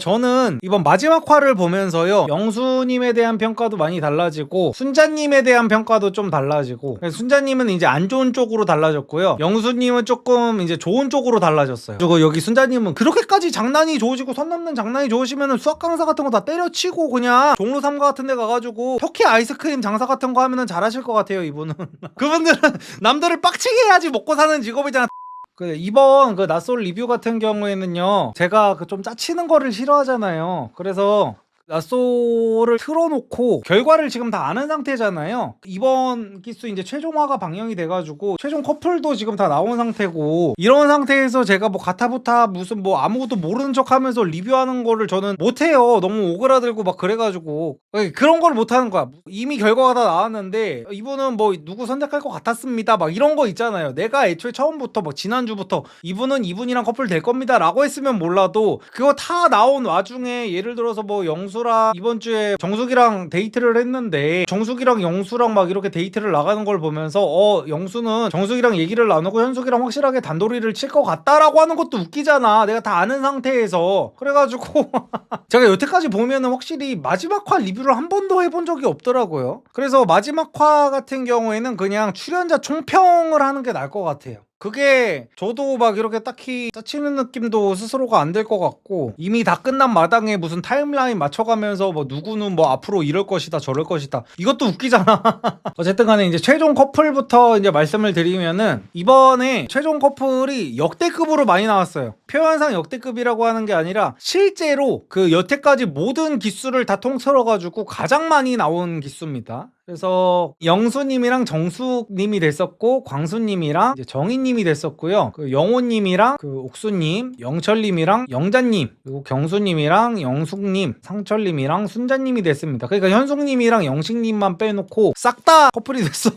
저는 이번 마지막 화를 보면서요, 영수님에 대한 평가도 많이 달라지고 순자님에 대한 평가도 좀 달라지고, 순자님은 이제 안 좋은 쪽으로 달라졌고요, 영수님은 조금 이제 좋은 쪽으로 달라졌어요. 그리고 여기 순자님은 그렇게까지 장난이 좋으시고 선 넘는 장난이 좋으시면은 수학 강사 같은 거 다 때려치고 그냥 종로 3가 같은 데 가가지고 터키 아이스크림 장사 같은 거 하면은 잘하실 것 같아요, 이분은. 그분들은 남들을 빡치게 해야지 먹고 사는 직업이잖아. 이번 그 낯솔 리뷰 같은 경우에는요, 제가 그 좀 짜치는 거를 싫어하잖아요. 그래서 낯솔을 틀어놓고 결과를 지금 다 아는 상태잖아요. 이번 기수 이제 최종화가 방영이 돼가지고 최종 커플도 지금 다 나온 상태고, 이런 상태에서 제가 뭐 가타부타 무슨 뭐 아무것도 모르는 척 하면서 리뷰하는 거를 저는 못해요. 너무 오그라들고 막 그래가지고 그런 걸 못하는 거야. 이미 결과가 다 나왔는데 이분은 뭐 누구 선택할 것 같았습니다 막 이런 거 있잖아요. 내가 애초에 처음부터 막 지난주부터 이분은 이분이랑 커플 될 겁니다 라고 했으면 몰라도, 그거 다 나온 와중에 예를 들어서 뭐 영수랑 이번 주에 정숙이랑 데이트를 했는데 정숙이랑 영수랑 막 이렇게 데이트를 나가는 걸 보면서 영수는 정숙이랑 얘기를 나누고 현숙이랑 확실하게 단도리를 칠 것 같다라고 하는 것도 웃기잖아. 내가 다 아는 상태에서. 그래가지고 제가 여태까지 보면은 확실히 마지막 화 리뷰를 한 번도 해본 적이 없더라고요. 그래서 마지막 화 같은 경우에는 그냥 출연자 총평을 하는 게 나을 것 같아요. 그게 저도 막 이렇게 딱히 짜치는 느낌도 스스로가 안 될 것 같고, 이미 다 끝난 마당에 무슨 타임라인 맞춰가면서 뭐 누구는 뭐 앞으로 이럴 것이다 저럴 것이다, 이것도 웃기잖아. 어쨌든 간에 이제 최종 커플부터 이제 말씀을 드리면은, 이번에 최종 커플이 역대급으로 많이 나왔어요. 표현상 역대급이라고 하는 게 아니라 실제로 그 여태까지 모든 기수를 다 통틀어가지고 가장 많이 나온 기수입니다. 그래서 영수님이랑 정숙님이 됐었고, 광수님이랑 이제 정희님이 됐었고요. 그 영호님이랑 그 옥수님, 영철님이랑 영자님, 그리고 경수님이랑 영숙님, 상철님이랑 순자님이 됐습니다. 그러니까 현숙님이랑 영식님만 빼놓고 싹 다 커플이 됐어.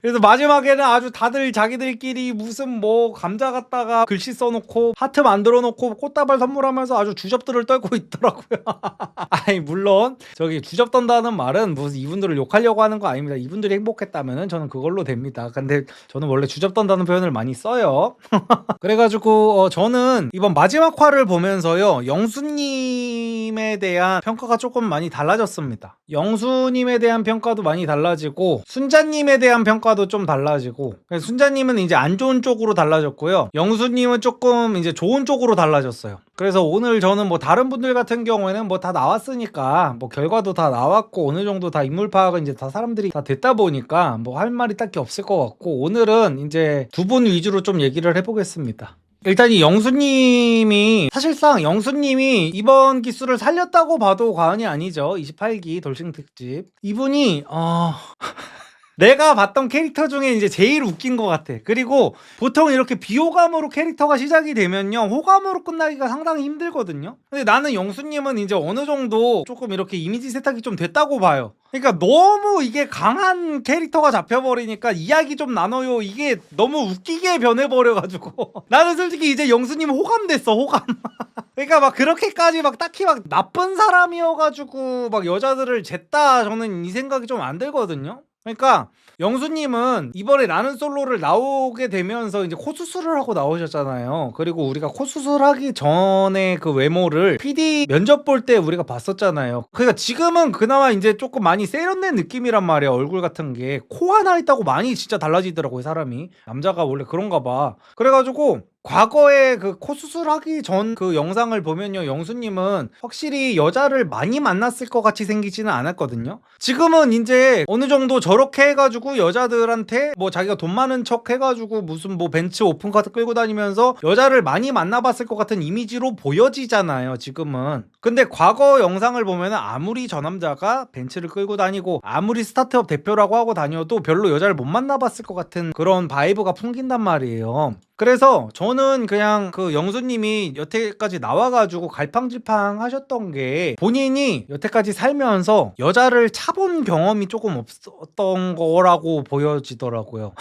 그래서 마지막에는 아주 다들 자기들끼리 무슨 뭐 감자 갖다가 글씨 써놓고 하트 만들어 놓고 꽃다발 선물하면서 아주 주접들을 떨고 있더라고요. 아니 물론 저기 주접 떤다는 말은 무슨 이분들을 욕하려고 하는 거 아닙니다. 이분들이 행복했다면은 저는 그걸로 됩니다. 근데 저는 원래 주접 떤다는 표현을 많이 써요. 그래가지고 저는 이번 마지막 화를 보면서요, 영수님에 대한 평가가 조금 많이 달라졌습니다. 영수님에 대한 평가도 많이 달라지고 순자님에 대한 평가도 좀 달라지고, 순자님은 이제 안 좋은 쪽으로 달라졌고요, 영수님은 조금 이제 좋은 쪽으로 달라졌어요. 그래서 오늘 저는 뭐 다른 분들 같은 경우에는 뭐 다 나왔으니까 뭐 결과도 다 나왔고 어느 정도 다 인물 파악은 이제 다 사람들이 다 됐다 보니까 뭐 할 말이 딱히 없을 것 같고, 오늘은 이제 두 분 위주로 좀 얘기를 해보겠습니다. 일단 이 영수님이, 사실상 영수님이 이번 기수를 살렸다고 봐도 과언이 아니죠. 28기 돌싱 특집. 이분이 내가 봤던 캐릭터 중에 이제 제일 웃긴 것 같아. 그리고 보통 이렇게 비호감으로 캐릭터가 시작이 되면요, 호감으로 끝나기가 상당히 힘들거든요. 근데 나는 영수님은 이제 어느 정도 조금 이렇게 이미지 세탁이 좀 됐다고 봐요. 그러니까 너무 이게 강한 캐릭터가 잡혀버리니까 이야기 좀 나눠요, 이게 너무 웃기게 변해버려가지고 나는 솔직히 이제 영수님 호감됐어, 호감. 그러니까 막 그렇게까지 막 딱히 막 나쁜 사람이어가지고 막 여자들을 쟀다, 저는 이 생각이 좀 안 들거든요. 그러니까 영수님은 이번에 나는 솔로를 나오게 되면서 이제 코 수술을 하고 나오셨잖아요. 그리고 우리가 코 수술하기 전에 그 외모를 PD 면접 볼 때 우리가 봤었잖아요. 그러니까 지금은 그나마 이제 조금 많이 세련된 느낌이란 말이야. 얼굴 같은 게 코 하나 있다고 많이 진짜 달라지더라고요, 사람이. 남자가 원래 그런가 봐. 그래가지고 과거에 그 코 수술하기 전 그 영상을 보면요, 영수님은 확실히 여자를 많이 만났을 것 같이 생기지는 않았거든요. 지금은 이제 어느 정도 저렇게 해가지고 여자들한테 뭐 자기가 돈 많은 척 해가지고 무슨 뭐 벤츠 오픈카드 끌고 다니면서 여자를 많이 만나봤을 것 같은 이미지로 보여지잖아요, 지금은. 근데 과거 영상을 보면은 아무리 저 남자가 벤츠를 끌고 다니고 아무리 스타트업 대표라고 하고 다녀도 별로 여자를 못 만나봤을 것 같은 그런 바이브가 풍긴단 말이에요. 그래서 저는 그냥 그 영수님이 여태까지 나와가지고 갈팡질팡 하셨던 게, 본인이 여태까지 살면서 여자를 차본 경험이 조금 없었던 거라고 보여지더라고요.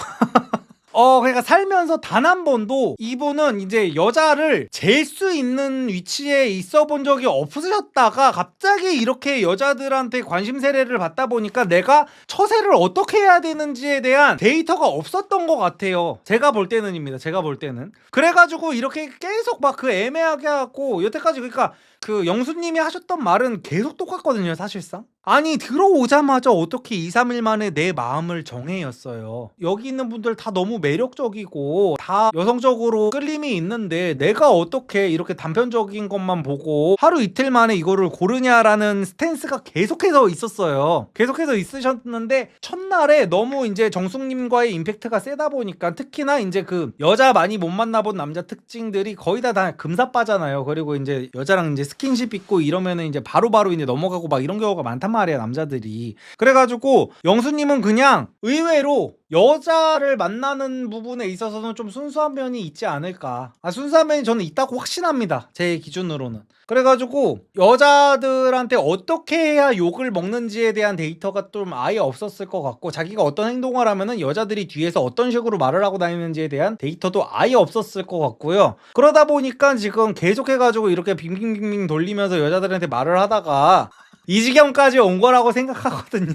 그러니까 살면서 단 한 번도 이분은 이제 여자를 잴 수 있는 위치에 있어 본 적이 없으셨다가 갑자기 이렇게 여자들한테 관심 세례를 받다 보니까 내가 처세를 어떻게 해야 되는지에 대한 데이터가 없었던 것 같아요. 제가 볼 때는입니다. 제가 볼 때는. 그래가지고 이렇게 계속 막 그 애매하게 하고 여태까지, 그러니까 그 영수님이 하셨던 말은 계속 똑같거든요, 사실상. 아니 들어오자마자 어떻게 2, 3일 만에 내 마음을 정해였어요. 여기 있는 분들 다 너무 매력적이고 다 여성적으로 끌림이 있는데 내가 어떻게 이렇게 단편적인 것만 보고 하루 이틀 만에 이거를 고르냐라는 스탠스가 계속해서 있었어요. 계속해서 있으셨는데 첫날에 너무 이제 정숙님과의 임팩트가 세다 보니까, 특히나 이제 그 여자 많이 못 만나본 남자 특징들이 거의 다 금사빠잖아요. 그리고 이제 여자랑 이제 스킨십 있고 이러면은 이제 바로바로 이제 넘어가고 막 이런 경우가 많단 말이야, 남자들이. 그래가지고 영수님은 그냥 의외로 여자를 만나는 부분에 있어서는 좀 순수한 면이 있지 않을까. 순수한 면이 저는 있다고 확신합니다, 제 기준으로는. 그래가지고 여자들한테 어떻게 해야 욕을 먹는지에 대한 데이터가 좀 아예 없었을 것 같고, 자기가 어떤 행동을 하면은 여자들이 뒤에서 어떤 식으로 말을 하고 다니는지에 대한 데이터도 아예 없었을 것 같고요. 그러다 보니까 지금 계속해가지고 이렇게 빙빙빙빙 돌리면서 여자들한테 말을 하다가 이 지경까지 온 거라고 생각하거든요.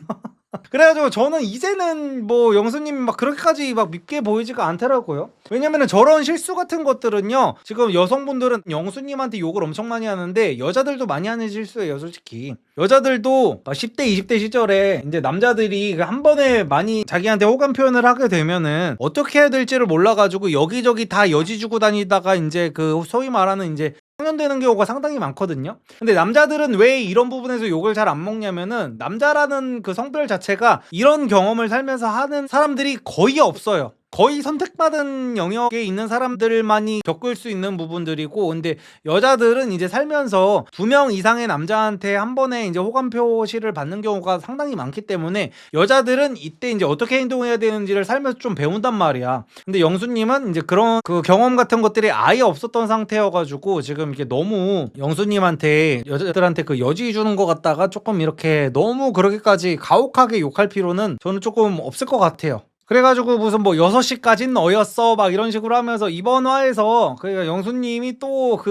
그래가지고 저는 이제는 뭐 영수님이 막 그렇게까지 막 밉게 보이지가 않더라고요. 왜냐면은 저런 실수 같은 것들은요, 지금 여성분들은 영수님한테 욕을 엄청 많이 하는데 여자들도 많이 하는 실수예요, 솔직히. 여자들도 10대 20대 시절에 이제 남자들이 한 번에 많이 자기한테 호감 표현을 하게 되면은 어떻게 해야 될지를 몰라가지고 여기저기 다 여지 주고 다니다가 이제 그 소위 말하는 이제 상년되는 경우가 상당히 많거든요. 근데 남자들은 왜 이런 부분에서 욕을 잘 안 먹냐면은 남자라는 그 성별 자체가 이런 경험을 살면서 하는 사람들이 거의 없어요. 거의 선택받은 영역에 있는 사람들만이 겪을 수 있는 부분들이고, 근데 여자들은 이제 살면서 2명 이상의 남자한테 한 번에 이제 호감 표시를 받는 경우가 상당히 많기 때문에 여자들은 이때 이제 어떻게 행동해야 되는지를 살면서 좀 배운단 말이야. 근데 영수님은 이제 그런 그 경험 같은 것들이 아예 없었던 상태여가지고 지금 이게 너무 영수님한테 여자들한테 그 여지 주는 것 같다가 조금 이렇게 너무 그렇게까지 가혹하게 욕할 필요는 저는 조금 없을 것 같아요. 그래가지고 무슨 뭐 6시까진 너였어 막 이런 식으로 하면서 이번 화에서 그 영수님이 또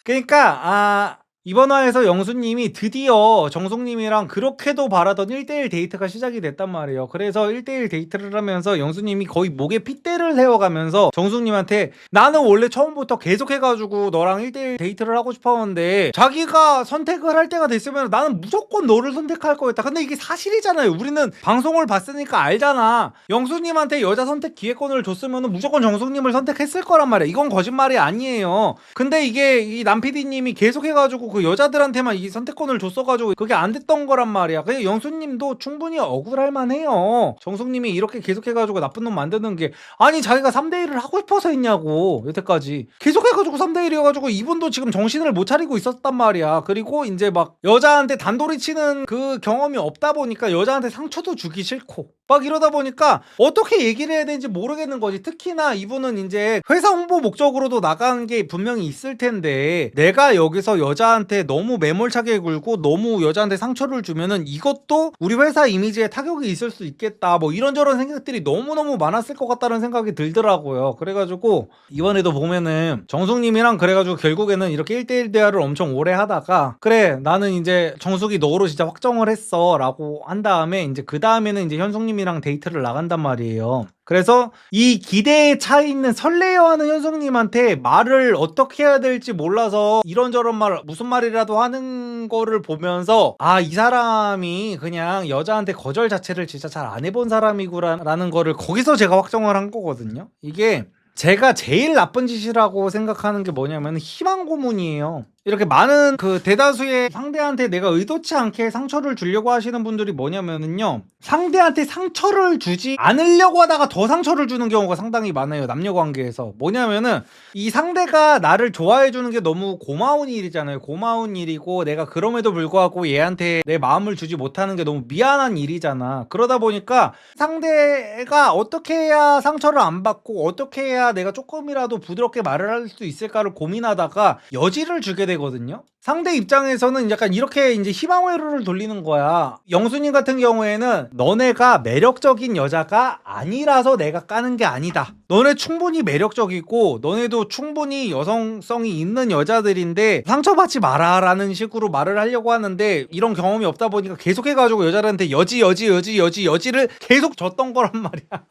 그러니까 이번 화에서 영수님이 드디어 정숙님이랑 그렇게도 바라던 1대1 데이트가 시작이 됐단 말이에요. 그래서 1대1 데이트를 하면서 영수님이 거의 목에 핏대를 세워가면서 정숙님한테 나는 원래 처음부터 계속해가지고 너랑 1대1 데이트를 하고 싶었는데 자기가 선택을 할 때가 됐으면 나는 무조건 너를 선택할 거였다. 근데 이게 사실이잖아요. 우리는 방송을 봤으니까 알잖아. 영수님한테 여자 선택 기회권을 줬으면 무조건 정숙님을 선택했을 거란 말이야. 이건 거짓말이 아니에요. 근데 이게 이 남PD님이 계속해가지고 그 여자들한테만 이 선택권을 줬어가지고 그게 안 됐던 거란 말이야. 그냥 영수님도 충분히 억울할 만해요. 정숙님이 이렇게 계속해가지고 나쁜 놈 만드는 게, 아니 자기가 3대1을 하고 싶어서 했냐고. 여태까지 계속해가지고 3대1이어가지고 이분도 지금 정신을 못 차리고 있었단 말이야. 그리고 이제 막 여자한테 단도리 치는 그 경험이 없다 보니까 여자한테 상처도 주기 싫고 막 이러다 보니까 어떻게 얘기를 해야 되는지 모르겠는 거지. 특히나 이분은 이제 회사 홍보 목적으로도 나간 게 분명히 있을 텐데 내가 여기서 여자한테 너무 매몰차게 굴고 너무 여자한테 상처를 주면은 이것도 우리 회사 이미지에 타격이 있을 수 있겠다, 뭐 이런저런 생각들이 너무너무 많았을 것 같다는 생각이 들더라고요. 그래가지고 이번에도 보면은 정숙님이랑 그래가지고 결국에는 이렇게 1대1 대화를 엄청 오래 하다가, 그래 나는 이제 정숙이 너로 진짜 확정을 했어 라고 한 다음에 이제 그 다음에는 이제 현숙님이랑 데이트를 나간단 말이에요. 그래서 이 기대에 차 있는 설레어하는 현숙님한테 말을 어떻게 해야 될지 몰라서 이런저런 말 무슨 말이라도 하는 거를 보면서 이 사람이 그냥 여자한테 거절 자체를 진짜 잘 안 해본 사람이구나라는 거를 거기서 제가 확정을 한 거거든요. 이게 제가 제일 나쁜 짓이라고 생각하는 게 뭐냐면 희망 고문이에요. 이렇게 많은 그 대다수의 상대한테 내가 의도치 않게 상처를 주려고 하시는 분들이 뭐냐면은요, 상대한테 상처를 주지 않으려고 하다가 더 상처를 주는 경우가 상당히 많아요, 남녀 관계에서. 뭐냐면은 이 상대가 나를 좋아해 주는 게 너무 고마운 일이잖아요. 고마운 일이고 내가 그럼에도 불구하고 얘한테 내 마음을 주지 못하는 게 너무 미안한 일이잖아. 그러다 보니까 상대가 어떻게 해야 상처를 안 받고 어떻게 해야 내가 조금이라도 부드럽게 말을 할 수 있을까를 고민하다가 여지를 주게 되거든요. 상대 입장에서는 약간 이렇게 이제 희망 회로를 돌리는 거야. 영순이 같은 경우에는 너네가 매력적인 여자가 아니라서 내가 까는 게 아니다. 너네 충분히 매력적이고 너네도 충분히 여성성이 있는 여자들인데 상처받지 마라 라는 식으로 말을 하려고 하는데, 이런 경험이 없다 보니까 계속해가지고 여자들한테 여지를 계속 줬던 거란 말이야.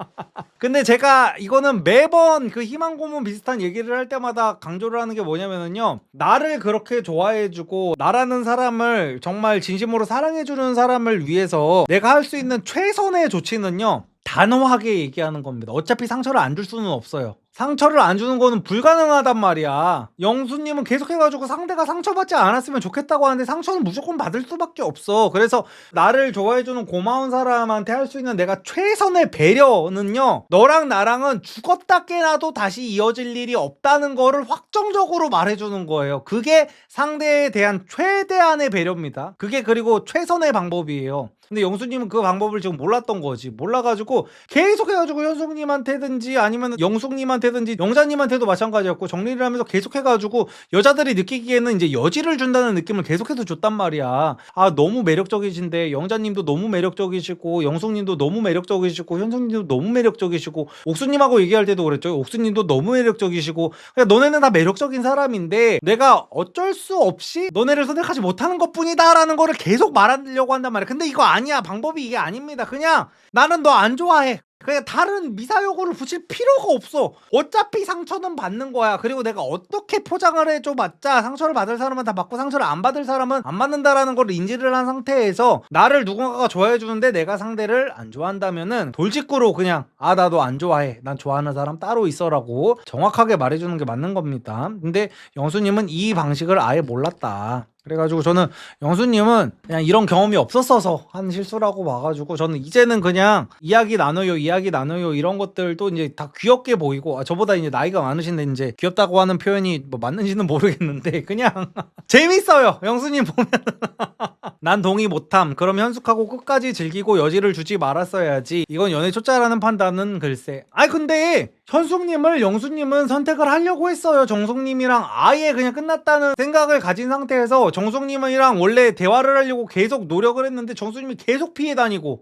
근데 제가 이거는 매번 그 희망 고문 비슷한 얘기를 할 때마다 강조를 하는 게 뭐냐면요, 나를 그렇게 좋아해 좋아해주고 나라는 사람을 정말 진심으로 사랑해주는 사람을 위해서 내가 할 수 있는 최선의 조치는요, 단호하게 얘기하는 겁니다. 어차피 상처를 안 줄 수는 없어요. 상처를 안 주는 거는 불가능하단 말이야. 영수님은 계속해가지고 상대가 상처받지 않았으면 좋겠다고 하는데 상처는 무조건 받을 수밖에 없어. 그래서 나를 좋아해주는 고마운 사람한테 할 수 있는 내가 최선의 배려는요, 너랑 나랑은 죽었다 깨나도 다시 이어질 일이 없다는 거를 확정적으로 말해주는 거예요. 그게 상대에 대한 최대한의 배려입니다. 그게 그리고 최선의 방법이에요. 근데 영수님은 그 방법을 지금 몰랐던 거지. 몰라가지고 계속해가지고 현숙님한테든지 아니면 영숙님한테든지 영자님한테도 마찬가지였고, 정리를 하면서 계속해가지고 여자들이 느끼기에는 이제 여지를 준다는 느낌을 계속해서 줬단 말이야. 아, 너무 매력적이신데 영자님도 너무 매력적이시고 영숙님도 너무 매력적이시고 현숙님도 너무 매력적이시고, 옥수님하고 얘기할 때도 그랬죠. 옥수님도 너무 매력적이시고, 그냥 너네는 다 매력적인 사람인데 내가 어쩔 수 없이 너네를 선택하지 못하는 것뿐이다 라는 거를 계속 말하려고 한단 말이야. 근데 이거 아니야. 방법이 이게 아닙니다. 그냥 나는 너 안 좋아해. 그냥 다른 미사여구를 붙일 필요가 없어. 어차피 상처는 받는 거야. 그리고 내가 어떻게 포장을 해줘봤자 상처를 받을 사람은 다 받고 상처를 안 받을 사람은 안 받는다라는 걸 인지를 한 상태에서 나를 누군가가 좋아해주는데 내가 상대를 안 좋아한다면은 돌직구로 그냥 나 너 안 좋아해. 난 좋아하는 사람 따로 있어라고 정확하게 말해주는 게 맞는 겁니다. 근데 영수님은 이 방식을 아예 몰랐다. 그래가지고 저는 영수님은 그냥 이런 경험이 없었어서 한 실수라고 봐가지고, 저는 이제는 그냥 이야기 나눠요 이런 것들도 이제 다 귀엽게 보이고, 저보다 이제 나이가 많으신데 이제 귀엽다고 하는 표현이 뭐 맞는지는 모르겠는데 그냥 재밌어요. 영수님 보면 난 동의 못함. 그럼 현숙하고 끝까지 즐기고 여지를 주지 말았어야지. 이건 연애 초짜라는 판단은 글쎄. 근데 현숙님을 영수님은 선택을 하려고 했어요. 정숙님이랑 아예 그냥 끝났다는 생각을 가진 상태에서 정숙님이랑 원래 대화를 하려고 계속 노력을 했는데 정숙님이 계속 피해 다니고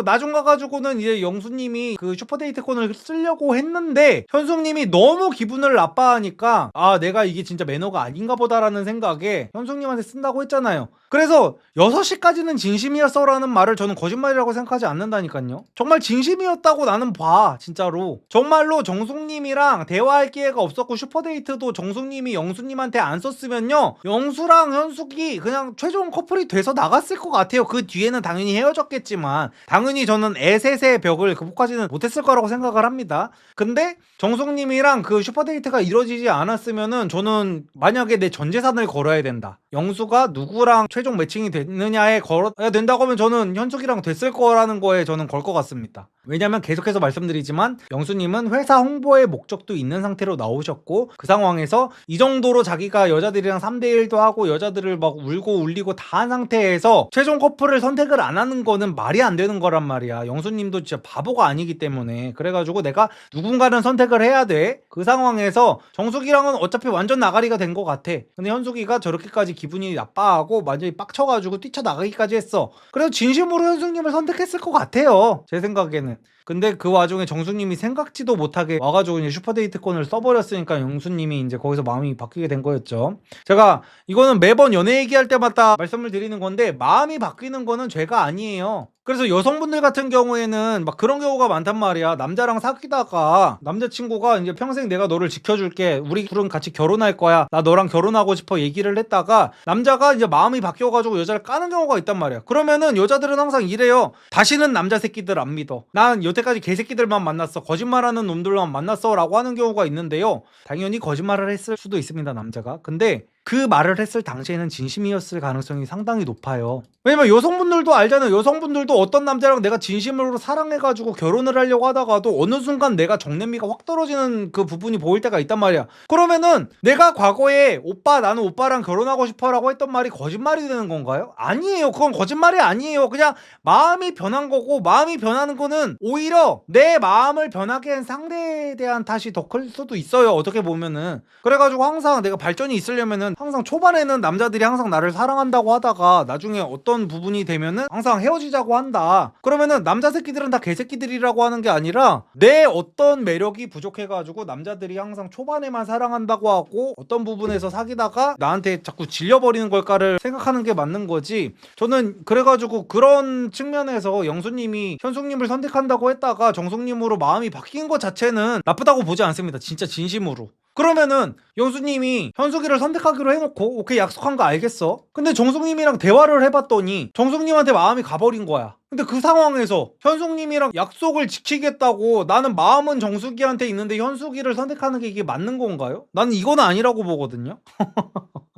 나중 가가지고는 이제 영수님이 그 슈퍼데이트권을 쓰려고 했는데 현숙님이 너무 기분을 나빠하니까 내가 이게 진짜 매너가 아닌가 보다라는 생각에 현숙님한테 쓴다고 했잖아요. 그래서 6시까지는 진심이었어라는 말을 저는 거짓말이라고 생각하지 않는다니까요. 정말 진심이었다고 나는 봐. 진짜로 정말로 정숙님이랑 대화할 기회가 없었고 슈퍼데이트도 정숙님이 영수님한테 안 썼으면요, 영수랑 현숙이 그냥 최종 커플이 돼서 나갔을 것 같아요. 그 뒤에는 당연히 헤어졌겠지만 당연히 저는 애셋의 벽을 극복하지는 못했을 거라고 생각을 합니다. 근데 정숙님이랑 그 슈퍼데이트가 이루어지지 않았으면은 저는 만약에 내 전 재산을 걸어야 된다, 영수가 누구랑 최종 매칭이 됐느냐에 걸어야 된다고 하면 저는 현숙이랑 됐을 거라는 거에 저는 걸 것 같습니다. 왜냐면 계속해서 말씀드리지만 영수님은 회사 홍보의 목적도 있는 상태로 나오셨고, 그 상황에서 이 정도로 자기가 여자들이랑 3대1도 하고 여자들을 막 울고 울리고 다 한 상태에서 최종 커플을 선택을 안 하는 거는 말이 안 되는 거란 말이야. 영수님도 진짜 바보가 아니기 때문에. 그래가지고 내가 누군가는 선택을 해야 돼. 그 상황에서 정숙이랑은 어차피 완전 나가리가 된 것 같아. 근데 현숙이가 저렇게까지 기분이 나빠하고 완전히 빡쳐가지고 뛰쳐나가기까지 했어. 그래서 진심으로 현숙님을 선택했을 것 같아요, 제 생각에는. 근데 그 와중에 정수님이 생각지도 못하게 와가지고 이제 슈퍼데이트권을 써버렸으니까 영수님이 이제 거기서 마음이 바뀌게 된 거였죠. 제가 이거는 매번 연애 얘기할 때마다 말씀을 드리는 건데, 마음이 바뀌는 거는 죄가 아니에요. 그래서 여성분들 같은 경우에는 막 그런 경우가 많단 말이야. 남자랑 사귀다가 남자친구가 이제 평생 내가 너를 지켜줄게, 우리 둘은 같이 결혼할 거야, 나 너랑 결혼하고 싶어 얘기를 했다가 남자가 이제 마음이 바뀌어가지고 여자를 까는 경우가 있단 말이야. 그러면은 여자들은 항상 이래요. 다시는 남자 새끼들 안 믿어. 난 여태까지 개새끼들만 만났어, 거짓말하는 놈들만 만났어 라고 하는 경우가 있는데요. 당연히 거짓말을 했을 수도 있습니다, 남자가. 근데 그 말을 했을 당시에는 진심이었을 가능성이 상당히 높아요. 왜냐면 여성분들도 알잖아요. 여성분들도 어떤 남자랑 내가 진심으로 사랑해가지고 결혼을 하려고 하다가도 어느 순간 내가 정냄미가 확 떨어지는 그 부분이 보일 때가 있단 말이야. 그러면은 내가 과거에 나는 오빠랑 결혼하고 싶어라고 했던 말이 거짓말이 되는 건가요? 아니에요. 그건 거짓말이 아니에요. 그냥 마음이 변한 거고, 마음이 변하는 거는 오히려 내 마음을 변하게 한 상대에 대한 탓이 더 클 수도 있어요, 어떻게 보면은. 그래가지고 항상 내가 발전이 있으려면은 항상 초반에는 남자들이 항상 나를 사랑한다고 하다가 나중에 어떤 부분이 되면은 항상 헤어지자고 한다. 그러면은 남자 새끼들은 다 개새끼들이라고 하는 게 아니라 내 어떤 매력이 부족해가지고 남자들이 항상 초반에만 사랑한다고 하고 어떤 부분에서 사귀다가 나한테 자꾸 질려버리는 걸까를 생각하는 게 맞는 거지. 저는 그래가지고 그런 측면에서 영수님이 현숙님을 선택한다고 했다가 정숙님으로 마음이 바뀐 것 자체는 나쁘다고 보지 않습니다. 진짜 진심으로. 그러면은 영수님이 현숙이를 선택하기로 해놓고 오케이 약속한 거 알겠어. 근데 정숙님이랑 대화를 해봤더니 정숙님한테 마음이 가버린 거야. 근데 그 상황에서 현숙님이랑 약속을 지키겠다고 나는 마음은 정숙이한테 있는데 현숙이를 선택하는 게 이게 맞는 건가요? 나는 이건 아니라고 보거든요.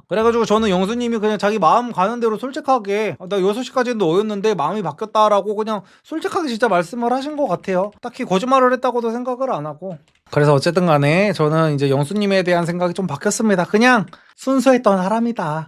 그래가지고 저는 영수님이 그냥 자기 마음 가는 대로 솔직하게 나 6시까지는 너였는데 마음이 바뀌었다라고 그냥 솔직하게 진짜 말씀을 하신 것 같아요. 딱히 거짓말을 했다고도 생각을 안 하고. 그래서 어쨌든 간에 저는 이제 영수님에 대한 생각이 좀 바뀌었습니다. 그냥 순수했던 사람이다.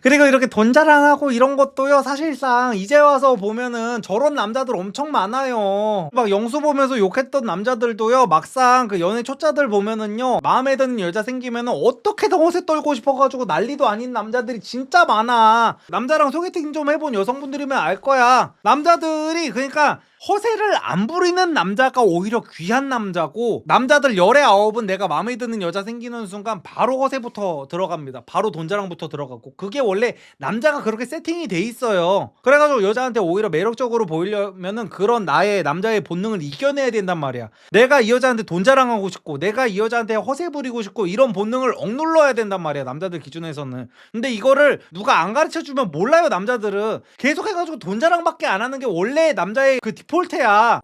그리고 이렇게 돈 자랑하고 이런 것도요, 사실상 이제 와서 보면은 저런 남자들 엄청 많아요. 막 영수 보면서 욕했던 남자들도요, 막상 그 연애 초짜들 보면은요, 마음에 드는 여자 생기면은 어떻게든 허세 떨고 싶어가지고 난리도 아닌 남자들이 진짜 많아. 남자랑 소개팅 좀 해본 여성분들이면 알 거야. 남자들이 그러니까 허세를 안 부리는 남자가 오히려 귀한 남자고, 남자들 열의 아홉은 내가 마음에 드는 여자 생기는 순간 바로 허세부터 들어갑니다. 바로 돈자랑부터 들어가고, 그게 원래 남자가 그렇게 세팅이 돼 있어요. 그래가지고 여자한테 오히려 매력적으로 보이려면은 그런 남자의 본능을 이겨내야 된단 말이야. 내가 이 여자한테 돈자랑하고 싶고, 내가 이 여자한테 허세 부리고 싶고, 이런 본능을 억눌러야 된단 말이야, 남자들 기준에서는. 근데 이거를 누가 안 가르쳐주면 몰라요. 남자들은 계속 해가지고 돈자랑밖에 안 하는 게 원래 남자의 그 폴테야.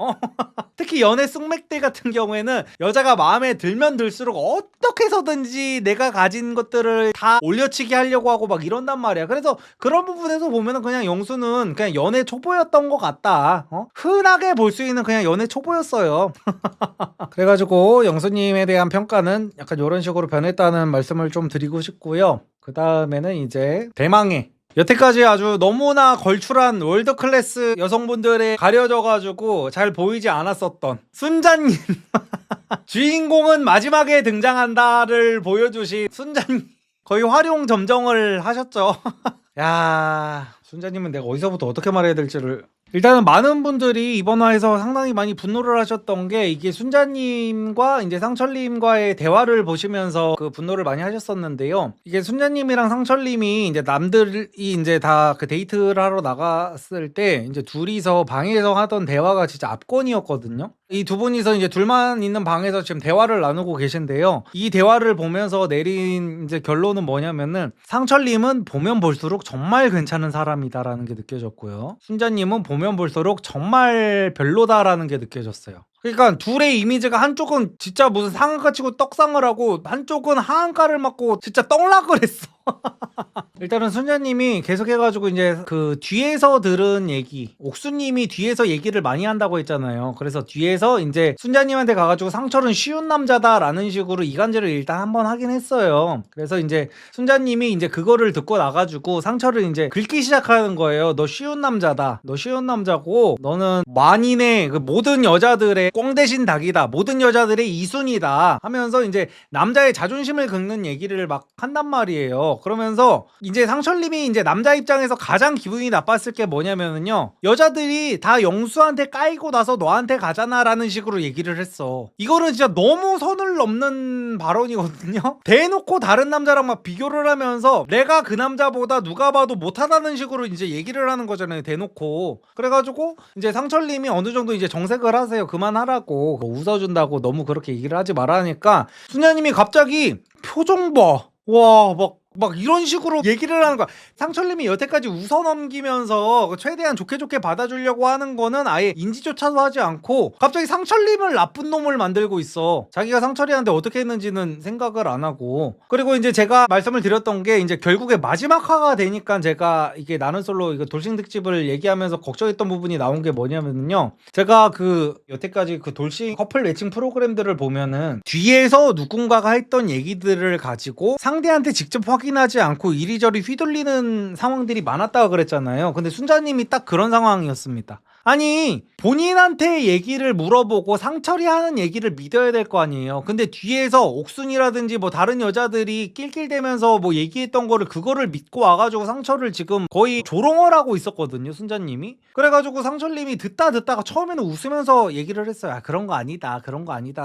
특히 연애 쑥맥들 같은 경우에는 여자가 마음에 들면 들수록 어떻게 해서든지 내가 가진 것들을 다 올려치기 하려고 하고 막 이런단 말이야. 그래서 그런 부분에서 보면은 그냥 영수는 그냥 연애 초보였던 것 같다. 흔하게 볼 수 있는 그냥 연애 초보였어요. 그래가지고 영수님에 대한 평가는 약간 이런 식으로 변했다는 말씀을 좀 드리고 싶고요. 그 다음에는 이제 대망의, 여태까지 아주 너무나 걸출한 월드클래스 여성분들에 가려져가지고 잘 보이지 않았었던 순자님. 주인공은 마지막에 등장한다를 보여주신 순자님. 거의 활용 점정을 하셨죠. 야, 순자님은 내가 어디서부터 어떻게 말해야 될지를. 일단은 많은 분들이 이번 화에서 상당히 많이 분노를 하셨던 게, 이게 순자님과 이제 상철님과의 대화를 보시면서 그 분노를 많이 하셨었는데요. 이게 순자님이랑 상철님이 이제 남들이 이제 다 그 데이트를 하러 나갔을 때 이제 둘이서 방에서 하던 대화가 진짜 압권이었거든요. 이 두 분이서 이제 둘만 있는 방에서 지금 대화를 나누고 계신데요. 이 대화를 보면서 내린 이제 결론은 뭐냐면은, 상철님은 보면 볼수록 정말 괜찮은 사람이다라는 게 느껴졌고요. 순자님은 보면 볼수록 정말 별로다라는 게 느껴졌어요. 그러니까 둘의 이미지가, 한쪽은 진짜 무슨 상한가 치고 떡상을 하고 한쪽은 하한가를 맞고 진짜 떡락을 했어. 일단은 순자님이 계속해가지고 이제 그 뒤에서 들은 얘기, 옥수님이 뒤에서 얘기를 많이 한다고 했잖아요. 그래서 뒤에서 이제 순자님한테 가가지고 상철은 쉬운 남자다라는 식으로 이간질을 일단 한번 하긴 했어요. 그래서 이제 순자님이 이제 그거를 듣고 나가지고 상철을 이제 긁기 시작하는 거예요. 너 쉬운 남자다. 너 쉬운 남자고 너는 만인의 그 모든 여자들의 꽁 대신 닭이다. 모든 여자들의 이순이다. 하면서 이제 남자의 자존심을 긁는 얘기를 막 한단 말이에요. 그러면서 이제 상철님이 이제 남자 입장에서 가장 기분이 나빴을 게 뭐냐면은요, 여자들이 다 영수한테 까이고 나서 너한테 가잖아 라는 식으로 얘기를 했어. 이거는 진짜 너무 선을 넘는 발언이거든요. 대놓고 다른 남자랑 막 비교를 하면서 내가 그 남자보다 누가 봐도 못하다는 식으로 이제 얘기를 하는 거잖아요, 대놓고. 그래가지고 이제 상철님이 어느 정도 이제 정색을 하세요. 그만하라고, 뭐 웃어준다고 너무 그렇게 얘기를 하지 말라니까 순자님이 갑자기 표정 봐. 와, 막 이런 식으로 얘기를 하는 거야. 상철님이 여태까지 웃어넘기면서 최대한 좋게 받아주려고 하는 거는 아예 인지조차도 하지 않고 갑자기 상철님을 나쁜 놈을 만들고 있어. 자기가 상철이한테 어떻게 했는지는 생각을 안 하고. 그리고 이제 제가 말씀을 드렸던 게, 이제 결국에 마지막 화가 되니까 제가 이게 나는 솔로 이거 돌싱 특집을 얘기하면서 걱정했던 부분이 나온 게 뭐냐면요, 제가 그 여태까지 그 돌싱 커플 매칭 프로그램들을 보면은 뒤에서 누군가가 했던 얘기들을 가지고 상대한테 직접 확인하지 않고 이리저리 휘둘리는 상황들이 많았다고 그랬잖아요. 근데 순자님이 딱 그런 상황이었습니다. 아니, 본인한테 얘기를 물어보고 상철이 하는 얘기를 믿어야 될 거 아니에요. 근데 뒤에서 옥순이라든지 뭐 다른 여자들이 낄낄대면서 뭐 얘기했던 거를, 그거를 믿고 와가지고 상철을 지금 거의 조롱을 하고 있었거든요, 순자님이. 그래가지고 상철님이 듣다가 처음에는 웃으면서 얘기를 했어요. 아, 그런 거 아니다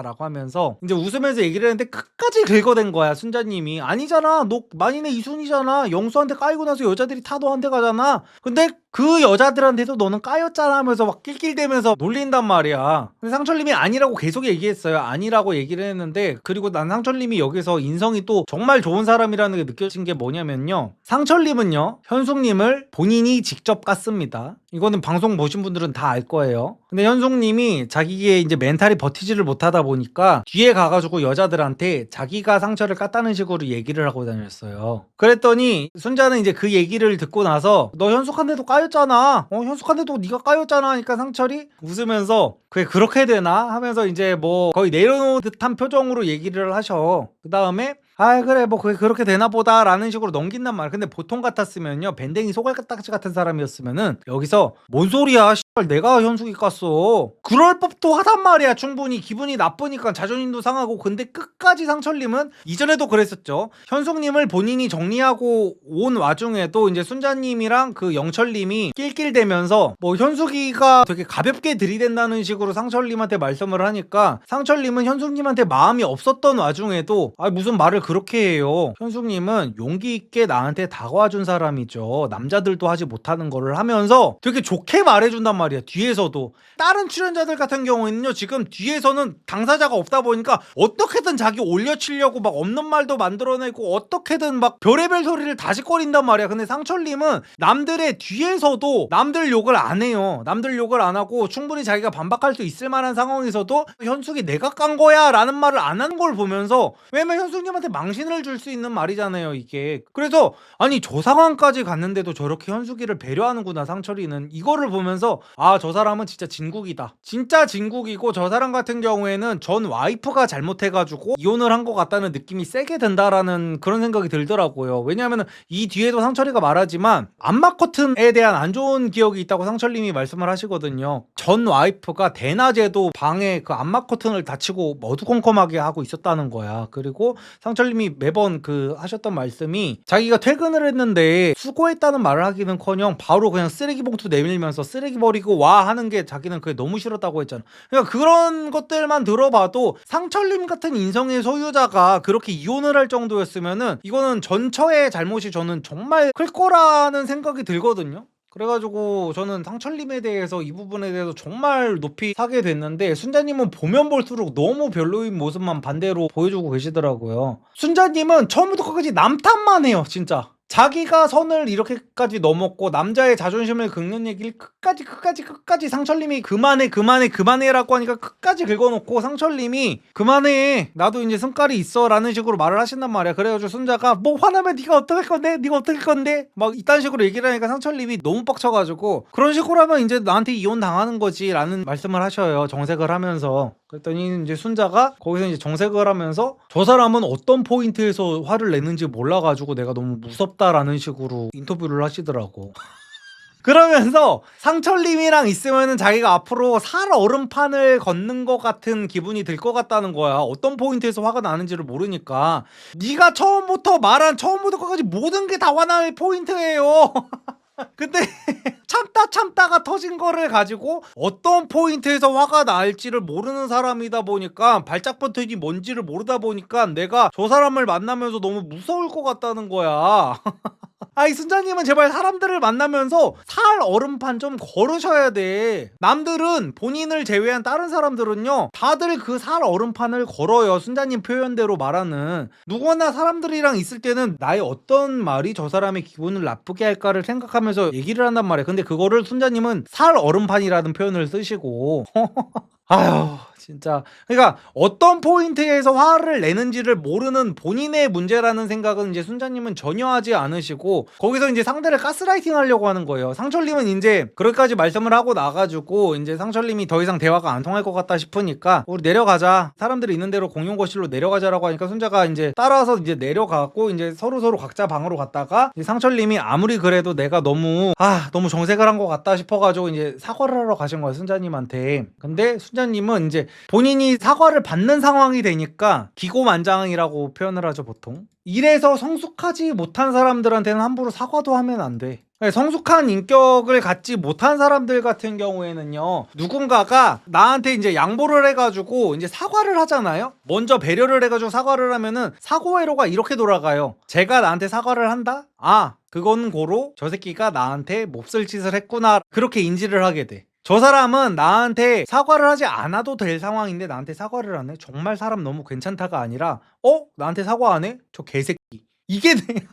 라고 하면서 이제 웃으면서 얘기를 했는데 끝까지 긁어댄 거야, 순자님이. 아니잖아, 너 만인의 이순이잖아. 영수한테 까이고 나서 여자들이 다 너한테 가잖아. 근데 그 여자들한테도 너는 까였잖아 하면서 막 낄낄대면서 놀린단 말이야. 근데 상철님이 아니라고 계속 얘기했어요. 아니라고 얘기를 했는데, 그리고 난 상철님이 여기서 인성이 또 정말 좋은 사람이라는 게 느껴진 게 뭐냐면요, 상철님은요 현숙님을 본인이 직접 깠습니다. 이거는 방송 보신 분들은 다 알 거예요. 근데 현숙님이 자기의 이제 멘탈이 버티지를 못하다 보니까 뒤에 가가지고 여자들한테 자기가 상처를 깠다는 식으로 얘기를 하고 다녔어요. 그랬더니 순자는 이제 그 얘기를 듣고 나서 너 현숙한테도 까였잖아. 현숙한테도 네가 까였잖아 하니까 상철이 웃으면서 그게 그렇게 되나 하면서 이제 뭐 거의 내려놓은 듯한 표정으로 얘기를 하셔. 그 다음에 아 그래 뭐 그게 그렇게 되나 보다 라는 식으로 넘긴단 말이야. 근데 보통 같았으면요, 밴댕이 소갈딱지 같은 사람이었으면은 여기서 뭔 소리야 씨발 내가 현숙이 깠어 그럴 법도 하단 말이야. 충분히 기분이 나쁘니까 자존심도 상하고. 근데 끝까지 상철님은 이전에도 그랬었죠. 현숙님을 본인이 정리하고 온 와중에도 이제 순자님이랑 그 영철님이 낄낄대면서 뭐 현숙이가 되게 가볍게 들이댄다는 식으로 상철님한테 말씀을 하니까 상철님은 현숙님한테 마음이 없었던 와중에도 아 무슨 말을 그렇게 해요. 현숙님은 용기 있게 나한테 다가와준 사람이죠. 남자들도 하지 못하는 거를 하면서 되게 좋게 말해준단 말이야. 뒤에서도. 다른 출연자들 같은 경우에는요, 지금 뒤에서는 당사자가 없다 보니까 어떻게든 자기 올려치려고 막 없는 말도 만들어내고 어떻게든 막 별의별 소리를 다시거린단 말이야. 근데 상철님은 남들의 뒤에서도 남들 욕을 안 해요. 남들 욕을 안 하고 충분히 자기가 반박할 수 있을 만한 상황에서도 현숙이 내가 깐 거야 라는 말을 안 하는 걸 보면서, 왜냐면 현숙님한테 망신을 줄 수 있는 말이잖아요 이게. 그래서 아니 저 상황까지 갔는데도 저렇게 현숙이를 배려하는구나 상철이는. 이거를 보면서 아 저 사람은 진짜 진국이다. 진짜 진국이고, 저 사람 같은 경우에는 전 와이프가 잘못해가지고 이혼을 한 것 같다는 느낌이 세게 든다라는 그런 생각이 들더라고요. 왜냐하면 이 뒤에도 상철이가 말하지만 암막 커튼에 대한 안 좋은 기억이 있다고 상철님이 말씀을 하시거든요. 전 와이프가 대낮에도 방에 그 암막 커튼을 닫히고 어두컴컴하게 하고 있었다는 거야. 그리고 상철님이 매번 그 하셨던 말씀이 자기가 퇴근을 했는데 수고했다는 말을 하기는커녕 바로 그냥 쓰레기 봉투 내밀면서 쓰레기 버리고 와 하는 게 자기는 그게 너무 싫었다고 했잖아. 그러니까 그런 것들만 들어봐도 상철님 같은 인성의 소유자가 그렇게 이혼을 할 정도였으면은 이거는 전처의 잘못이 저는 정말 클 거라는 생각이 들거든요. 그래가지고 저는 상철님에 대해서 이 부분에 대해서 정말 높이 사게 됐는데, 순자님은 보면 볼수록 너무 별로인 모습만 반대로 보여주고 계시더라고요. 순자님은 처음부터 끝까지 남 탓만 해요 진짜. 자기가 선을 이렇게까지 넘었고 남자의 자존심을 긁는 얘기를 끝까지 상철님이 그만해라고 하니까 끝까지 긁어놓고 상철님이 그만해 나도 이제 성깔이 있어 라는 식으로 말을 하신단 말이야. 그래가지고 순자가 뭐 화나면 네가 어떻게 할 건데 막 이딴 식으로 얘기를 하니까 상철님이 너무 빡쳐가지고 그런 식으로 하면 이제 나한테 이혼 당하는 거지 라는 말씀을 하셔요, 정색을 하면서. 그랬더니 이제 순자가 거기서 이제 정색을 하면서 저 사람은 어떤 포인트에서 화를 내는지 몰라가지고 내가 너무 무섭다라는 식으로 인터뷰를 하시더라고. 그러면서 상철님이랑 있으면은 자기가 앞으로 살 얼음판을 걷는 것 같은 기분이 들 것 같다는 거야. 어떤 포인트에서 화가 나는지를 모르니까. 네가 처음부터 말한 처음부터 끝까지 모든 게 다 화날 포인트예요. 근데 참다가 터진 거를 가지고 어떤 포인트에서 화가 날지를 모르는 사람이다 보니까, 발작 버튼이 뭔지를 모르다 보니까 내가 저 사람을 만나면서 너무 무서울 것 같다는 거야. 아이 순자님은 제발 사람들을 만나면서 살 얼음판 좀 걸으셔야 돼. 남들은 본인을 제외한 다른 사람들은요 다들 그 살 얼음판을 걸어요. 순자님 표현대로 말하는, 누구나 사람들이랑 있을 때는 나의 어떤 말이 저 사람의 기분을 나쁘게 할까를 생각하면서 얘기를 한단 말이야. 근데 그거를 순자님은 살 얼음판이라는 표현을 쓰시고 아휴 진짜. 그러니까 어떤 포인트에서 화를 내는지를 모르는 본인의 문제라는 생각은 이제 순자님은 전혀 하지 않으시고 거기서 이제 상대를 가스라이팅 하려고 하는 거예요. 상철님은 이제 그렇게까지 말씀을 하고 나가지고 이제 상철님이 더 이상 대화가 안 통할 것 같다 싶으니까 우리 내려가자, 사람들이 있는 대로 공용 거실로 내려가자라고 하니까 순자가 이제 따라서 이제 내려가고 이제 서로 각자 방으로 갔다가 이제 상철님이 아무리 그래도 내가 너무 정색을 한 것 같다 싶어가지고 이제 사과를 하러 가신 거예요 순자님한테. 근데 순자님은 이제 본인이 사과를 받는 상황이 되니까 기고만장이라고 표현을 하죠 보통. 이래서 성숙하지 못한 사람들한테는 함부로 사과도 하면 안 돼. 성숙한 인격을 갖지 못한 사람들 같은 경우에는요, 누군가가 나한테 이제 양보를 해가지고 이제 사과를 하잖아요. 먼저 배려를 해가지고 사과를 하면은 사고회로가 이렇게 돌아가요. 제가 나한테 사과를 한다? 그건 고로 저 새끼가 나한테 몹쓸 짓을 했구나, 그렇게 인지를 하게 돼. 저 사람은 나한테 사과를 하지 않아도 될 상황인데 나한테 사과를 하네? 정말 사람 너무 괜찮다가 아니라 나한테 사과 안 해? 저 개새끼. 이게 돼.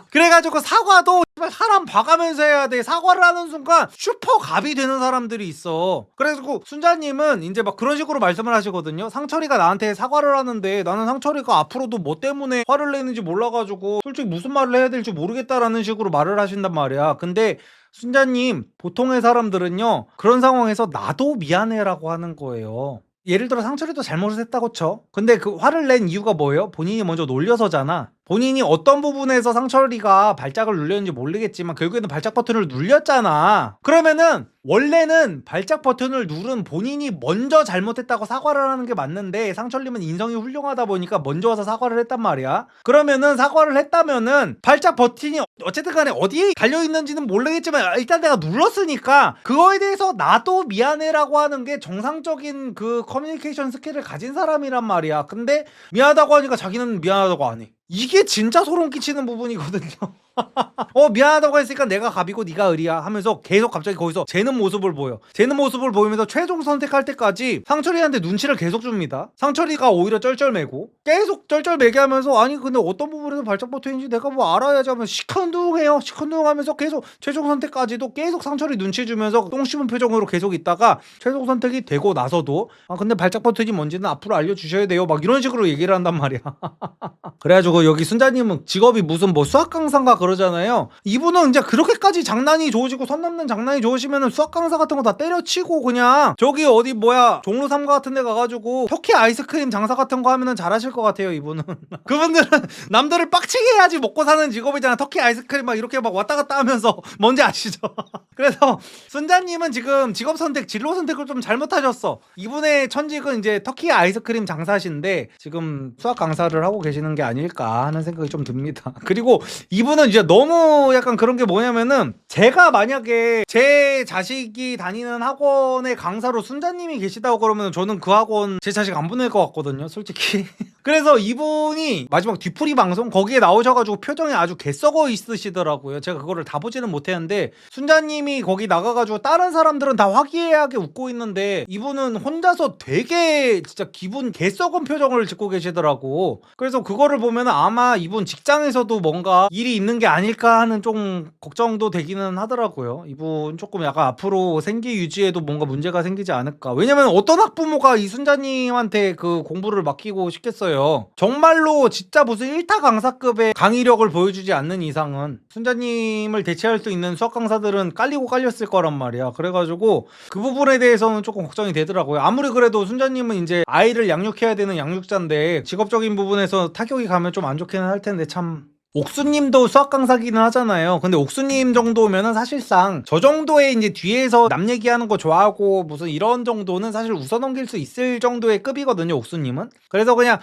그래가지고 사과도 사람 봐가면서 해야 돼. 사과를 하는 순간 슈퍼 갑이 되는 사람들이 있어. 그래가지고 순자님은 이제 막 그런 식으로 말씀을 하시거든요. 상철이가 나한테 사과를 하는데 나는 상철이가 앞으로도 뭐 때문에 화를 내는지 몰라가지고 솔직히 무슨 말을 해야 될지 모르겠다라는 식으로 말을 하신단 말이야. 근데 순자님, 보통의 사람들은요 그런 상황에서 나도 미안해라고 하는 거예요. 예를 들어 상철이도 잘못을 했다고 쳐. 근데 그 화를 낸 이유가 뭐예요? 본인이 먼저 놀려서잖아. 본인이 어떤 부분에서 상철이가 발작을 눌렸는지 모르겠지만 결국에는 발작 버튼을 눌렸잖아. 그러면은 원래는 발작 버튼을 누른 본인이 먼저 잘못했다고 사과를 하는 게 맞는데 상철님은 인성이 훌륭하다 보니까 먼저 와서 사과를 했단 말이야. 그러면은 사과를 했다면은 발작 버튼이 어쨌든 간에 어디에 달려있는지는 모르겠지만 일단 내가 눌렀으니까 그거에 대해서 나도 미안해라고 하는 게 정상적인 그 커뮤니케이션 스킬을 가진 사람이란 말이야. 근데 미안하다고 하니까 자기는 미안하다고 안 해. 이게 진짜 소름 끼치는 부분이거든요. 미안하다고 했으니까 내가 갑이고 네가 을이야 하면서 계속 갑자기 거기서 쟤는 모습을 보여. 쟤는 모습을 보이면서 최종 선택할 때까지 상철이한테 눈치를 계속 줍니다. 상철이가 오히려 쩔쩔매고 계속 쩔쩔매게 하면서 아니 근데 어떤 부분에서 발작 버튼인지 내가 뭐 알아야지 하면서 시큰둥해요. 시큰둥하면서 계속 최종 선택까지도 계속 상철이 눈치 주면서 똥 씹은 표정으로 계속 있다가 최종 선택이 되고 나서도 근데 발작 버튼이 뭔지는 앞으로 알려주셔야 돼요. 막 이런 식으로 얘기를 한단 말이야. 그래가지고 여기 순자님은 직업이 무슨 뭐 수학 강사인가 그러잖아요. 이분은 이제 그렇게까지 장난이 좋으시고 선 넘는 장난이 좋으시면은 수학 강사 같은 거 다 때려치고 그냥 저기 어디 뭐야 종로 3가 같은 데 가가지고 터키 아이스크림 장사 같은 거 하면은 잘하실 것 같아요. 이분은. 그분들은 남들을 빡치게 해야지 먹고 사는 직업이잖아. 터키 아이스크림 막 이렇게 막 왔다 갔다 하면서 뭔지 아시죠? 그래서 순자님은 지금 직업 선택 진로 선택을 좀 잘못하셨어. 이분의 천직은 이제 터키 아이스크림 장사신데 지금 수학 강사를 하고 계시는 게 아닐까 하는 생각이 좀 듭니다. 그리고 이분은 이제 너무 약간 그런 게 뭐냐면은 제가 만약에 제 자식이 다니는 학원의 강사로 순자님이 계시다고 그러면 저는 그 학원 제 자식 안 보낼 것 같거든요, 솔직히. 그래서 이분이 마지막 뒤풀이 방송 거기에 나오셔가지고 표정이 아주 개썩어 있으시더라고요. 제가 그거를 다 보지는 못했는데 순자님이 거기 나가가지고 다른 사람들은 다 화기애애하게 웃고 있는데 이분은 혼자서 되게 진짜 기분 개썩은 표정을 짓고 계시더라고. 그래서 그거를 보면 아마 이분 직장에서도 뭔가 일이 있는 게 아닐까 하는 좀 걱정도 되기는 하더라고요. 이분 조금 약간 앞으로 생계 유지에도 뭔가 문제가 생기지 않을까. 왜냐면 어떤 학부모가 이 순자님한테 그 공부를 맡기고 싶겠어요. 정말로 진짜 무슨 1타 강사급의 강의력을 보여주지 않는 이상은 순자님을 대체할 수 있는 수학 강사들은 깔리고 깔렸을 거란 말이야. 그래가지고 그 부분에 대해서는 조금 걱정이 되더라고요. 아무리 그래도 순자님은 이제 아이를 양육해야 되는 양육자인데 직업적인 부분에서 타격이 가면 좀 안 좋기는 할 텐데 참. 옥수님도 수학 강사기는 하잖아요. 근데 옥수님 정도면은 사실상 저 정도의 이제 뒤에서 남 얘기하는 거 좋아하고 무슨 이런 정도는 사실 웃어넘길 수 있을 정도의 급이거든요, 옥수님은. 그래서 그냥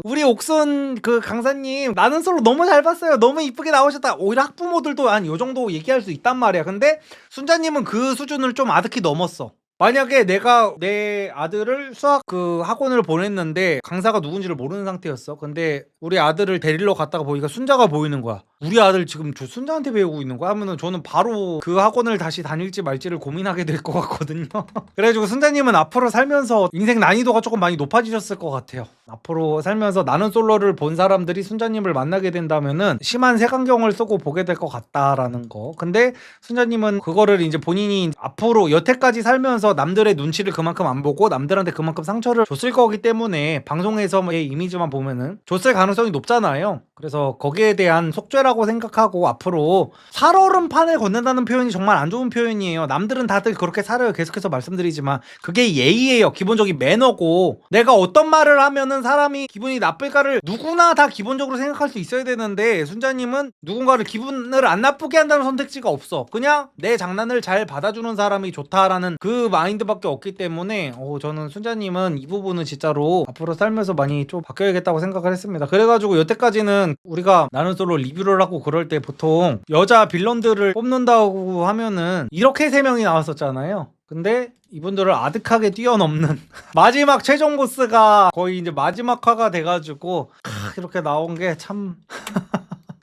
우리 옥순 그 강사님 나는 솔로 너무 잘 봤어요. 너무 이쁘게 나오셨다. 오히려 학부모들도 한 요 정도 얘기할 수 있단 말이야. 근데 순자님은 그 수준을 좀 아득히 넘었어. 만약에 내가 내 아들을 수학 그 학원을 보냈는데 강사가 누군지를 모르는 상태였어. 근데 우리 아들을 데리러 갔다가 보니까 순자가 보이는 거야. 우리 아들 지금 저 순자한테 배우고 있는 거야 하면은 저는 바로 그 학원을 다시 다닐지 말지를 고민하게 될 것 같거든요. 그래가지고 순자님은 앞으로 살면서 인생 난이도가 조금 많이 높아지셨을 것 같아요. 앞으로 살면서 나는 솔로를 본 사람들이 순자님을 만나게 된다면은 심한 색안경을 쓰고 보게 될 것 같다라는 거. 근데 순자님은 그거를 이제 본인이 앞으로 여태까지 살면서 남들의 눈치를 그만큼 안 보고 남들한테 그만큼 상처를 줬을 거기 때문에 방송에서의 이미지만 보면은 줬을 가능성이 높잖아요. 그래서 거기에 대한 속죄라고 생각하고 앞으로 살얼음판을 걷는다는 표현이 정말 안 좋은 표현이에요. 남들은 다들 그렇게 살아요. 계속해서 말씀드리지만 그게 예의예요. 기본적인 매너고 내가 어떤 말을 하면은 사람이 기분이 나쁠까를 누구나 다 기본적으로 생각할 수 있어야 되는데 순자님은 누군가를 기분을 안 나쁘게 한다는 선택지가 없어. 그냥 내 장난을 잘 받아주는 사람이 좋다라는 그 마인드밖에 없기 때문에 저는 순자님은 이 부분은 진짜로 앞으로 살면서 많이 좀 바뀌어야겠다고 생각을 했습니다. 그래가지고 여태까지는 우리가 나는 솔로 리뷰를 하고 그럴 때 보통 여자 빌런들을 뽑는다고 하면은 이렇게 3명이 나왔었잖아요. 근데 이분들을 아득하게 뛰어넘는 마지막 최종 보스가 거의 이제 마지막 화가 돼가지고 이렇게 나온 게 참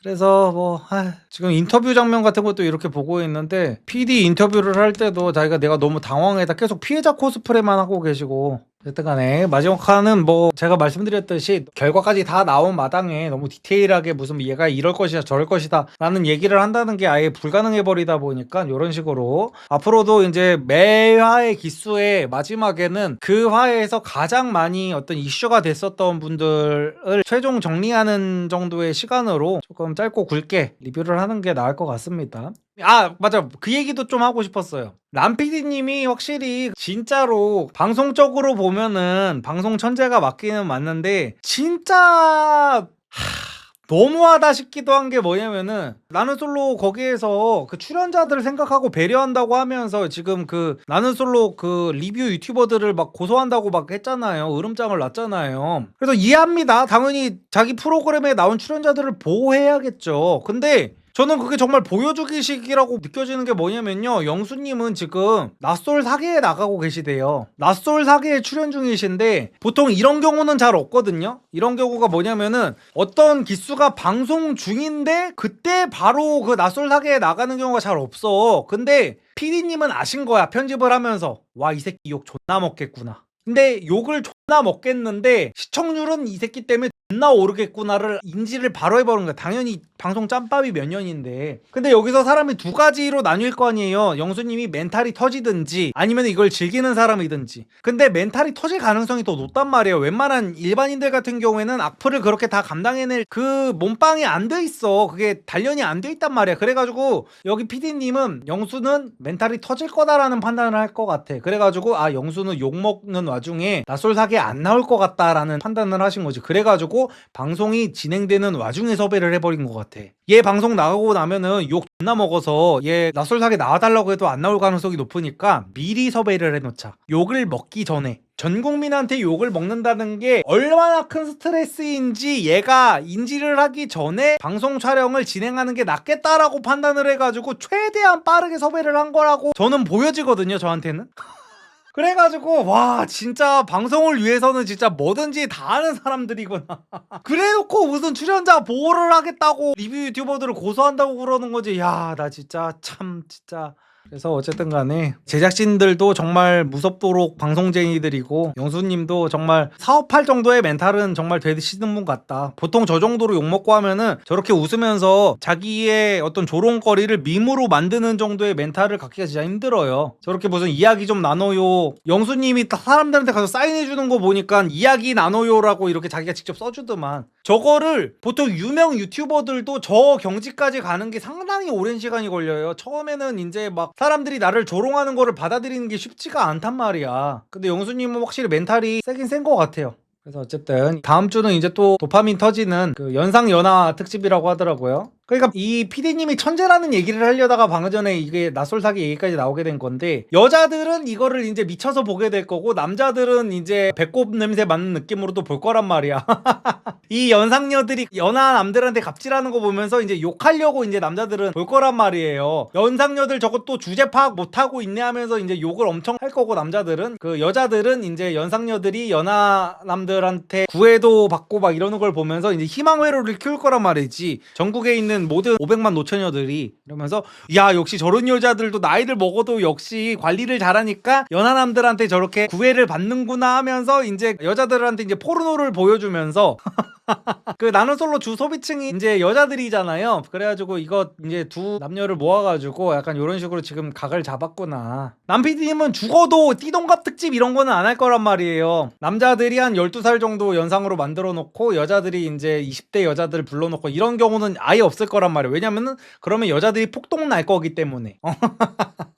그래서 뭐 지금 인터뷰 장면 같은 것도 이렇게 보고 있는데 PD 인터뷰를 할 때도 자기가 내가 너무 당황해서 계속 피해자 코스프레만 하고 계시고, 어쨌든 간에 마지막 화는 뭐 제가 말씀드렸듯이 결과까지 다 나온 마당에 너무 디테일하게 무슨 얘가 이럴 것이다 저럴 것이다 라는 얘기를 한다는 게 아예 불가능해 버리다 보니까 이런 식으로 앞으로도 이제 매 화의 기수의 마지막에는 그 화에서 가장 많이 어떤 이슈가 됐었던 분들을 최종 정리하는 정도의 시간으로 조금 짧고 굵게 리뷰를 하는 게 나을 것 같습니다. 맞아. 그 얘기도 좀 하고 싶었어요. 람피디님이 확실히 진짜로 방송적으로 보면은 방송 천재가 맞기는 맞는데 진짜 너무하다 싶기도 한 게 뭐냐면은, 나는 솔로 거기에서 그 출연자들을 생각하고 배려한다고 하면서 지금 그 나는 솔로 그 리뷰 유튜버들을 막 고소한다고 막 했잖아요. 으름장을 놨잖아요. 그래서 이해합니다. 당연히 자기 프로그램에 나온 출연자들을 보호해야겠죠. 근데 저는 그게 정말 보여주기식이라고 느껴지는 게 뭐냐면요, 영수님은 지금 낯솔 사계에 나가고 계시대요. 낯솔 사계에 출연 중이신데 보통 이런 경우는 잘 없거든요. 이런 경우가 뭐냐면은 어떤 기수가 방송 중인데 그때 바로 그 낯솔 사계에 나가는 경우가 잘 없어. 근데 PD님은 아신 거야. 편집을 하면서 와, 이 새끼 욕 존나 먹겠구나. 근데 욕을 존나 먹겠는데 시청률은 이 새끼 때문에 존나 오르겠구나를 인지를 바로 해버린 거야. 당연히 방송 짬밥이 몇 년인데. 근데 여기서 사람이 두 가지로 나뉠 거 아니에요. 영수님이 멘탈이 터지든지 아니면 이걸 즐기는 사람이든지. 근데 멘탈이 터질 가능성이 더 높단 말이에요. 웬만한 일반인들 같은 경우에는 악플을 그렇게 다 감당해낼 그 몸빵이 안 돼 있어. 그게 단련이 안 돼 있단 말이야. 그래가지고 여기 PD님은 영수는 멘탈이 터질 거다라는 판단을 할 것 같아. 그래가지고 영수는 욕먹는 와중에 낯솔사기에 안 나올 것 같다라는 판단을 하신 거지. 그래가지고 방송이 진행되는 와중에 섭외를 해버린 것 같아. 얘 방송 나가고 나면은 욕 존나 먹어서 얘 낯설사게 나와달라고 해도 안 나올 가능성이 높으니까 미리 섭외를 해놓자. 욕을 먹기 전에. 전 국민한테 욕을 먹는다는 게 얼마나 큰 스트레스인지 얘가 인지를 하기 전에 방송 촬영을 진행하는 게 낫겠다라고 판단을 해가지고 최대한 빠르게 섭외를 한 거라고 저는 보여지거든요, 저한테는. 그래가지고 와, 진짜 방송을 위해서는 진짜 뭐든지 다 하는 사람들이구나. 그래놓고 무슨 출연자 보호를 하겠다고 리뷰 유튜버들을 고소한다고 그러는 거지. 야, 나 진짜 참 진짜. 그래서 어쨌든 간에 제작진들도 정말 무섭도록 방송쟁이들이고 영수님도 정말 사업할 정도의 멘탈은 정말 되시는 분 같다. 보통 저 정도로 욕먹고 하면은 저렇게 웃으면서 자기의 어떤 조롱거리를 밈으로 만드는 정도의 멘탈을 갖기가 진짜 힘들어요. 저렇게 무슨 이야기 좀 나눠요, 영수님이 사람들한테 가서 사인해주는 거 보니까 이야기 나눠요라고 이렇게 자기가 직접 써주더만. 저거를 보통 유명 유튜버들도 저 경지까지 가는 게 상당히 오랜 시간이 걸려요. 처음에는 이제 막 사람들이 나를 조롱하는 거를 받아들이는 게 쉽지가 않단 말이야. 근데 영수님은 확실히 멘탈이 세긴 센 것 같아요. 그래서 어쨌든 다음 주는 이제 또 도파민 터지는 그 연상연하 특집이라고 하더라고요. 그러니까 이 PD님이 천재라는 얘기를 하려다가 방금 전에 이게 낯설사기 얘기까지 나오게 된 건데, 여자들은 이거를 이제 미쳐서 보게 될 거고 남자들은 이제 배꼽 냄새 맡는 느낌으로도 볼 거란 말이야. 이 연상녀들이 연하 남들한테 갑질하는 거 보면서 이제 욕하려고 이제 남자들은 볼 거란 말이에요. 연상녀들 저거 또 주제 파악 못하고 있네 하면서 이제 욕을 엄청 할 거고, 남자들은 그 여자들은 이제 연상녀들이 연하 남들한테 구애도 받고 막 이러는 걸 보면서 이제 희망회로를 키울 거란 말이지. 전국에 있는 모든 500만 노처녀들이 이러면서 야, 역시 저런 여자들도 나이를 먹어도 역시 관리를 잘하니까 연하남들한테 저렇게 구애를 받는구나 하면서 이제 여자들한테 이제 포르노를 보여주면서 그 나는 솔로 주 소비층이 이제 여자들이잖아요. 그래가지고 이거 이제 두 남녀를 모아가지고 약간 이런 식으로 지금 각을 잡았구나. 남PD님은 죽어도 띠동갑 특집 이런 거는 안 할 거란 말이에요. 남자들이 한 12살 정도 연상으로 만들어 놓고 여자들이 이제 20대 여자들 불러놓고 이런 경우는 아예 없을 거란 말이에요. 왜냐면은 그러면 여자들이 폭동 날 거기 때문에.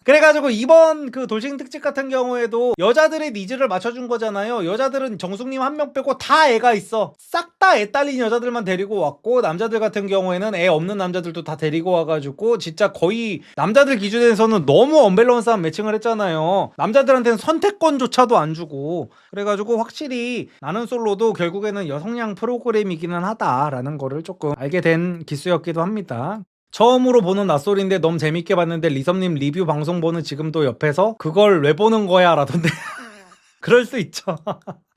그래가지고 이번 그 돌싱 특집 같은 경우에도 여자들의 니즈를 맞춰준 거잖아요. 여자들은 정숙님 한 명 빼고 다 애가 있어. 싹 다 애 딸린 여자들만 데리고 왔고, 남자들 같은 경우에는 애 없는 남자들도 다 데리고 와가지고 진짜 거의 남자들 기준에서는 너무 언밸런스한 매칭을 했잖아요. 남자들한테는 선택권조차도 안 주고. 그래가지고 확실히 나는 솔로도 결국에는 여성향 프로그램이기는 하다라는 거를 조금 알게 된 기수였기도 합니다. 처음으로 보는 낯소리인데 너무 재밌게 봤는데 리섭님 리뷰 방송 보는 지금도 옆에서 그걸 왜 보는 거야 라던데. 그럴 수 있죠.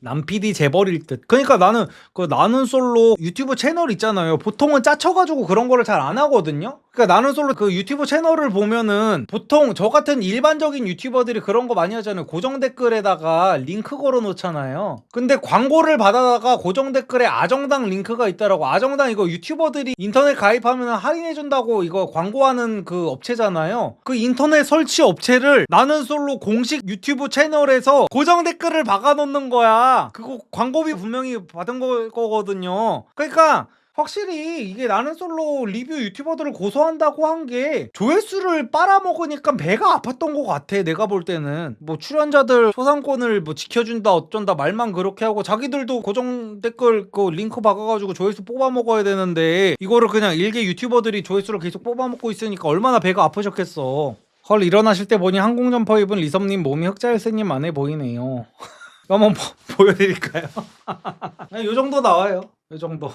남PD 재벌일 듯. 그러니까 나는 그 나는 솔로 유튜브 채널 있잖아요. 보통은 짜쳐가지고 그런 거를 잘 안 하거든요. 그러니까 나는 솔로 그 유튜브 채널을 보면은 보통 저 같은 일반적인 유튜버들이 그런 거 많이 하잖아요. 고정 댓글에다가 링크 걸어 놓잖아요. 근데 광고를 받아다가 고정 댓글에 아정당 링크가 있다라고. 아정당 이거 유튜버들이 인터넷 가입하면 할인해준다고 이거 광고하는 그 업체잖아요. 그 인터넷 설치 업체를 나는 솔로 공식 유튜브 채널에서 고정 댓글을 박아 놓는 거야. 그거 광고비 분명히 받은 거거든요. 그러니까 확실히 이게 나는 솔로 리뷰 유튜버들을 고소한다고 한 게 조회수를 빨아먹으니까 배가 아팠던 것 같아. 내가 볼 때는 뭐 출연자들 소상권을 뭐 지켜준다 어쩐다 말만 그렇게 하고 자기들도 고정 댓글 그 링크 박아가지고 조회수 뽑아먹어야 되는데 이거를 그냥 일개 유튜버들이 조회수를 계속 뽑아먹고 있으니까 얼마나 배가 아프셨겠어. 헐, 일어나실 때 보니 항공점퍼 입은 리섭님 몸이 흑자일세님 안에 보이네요. 한번 보여드릴까요? 이 정도 나와요. 이 정도.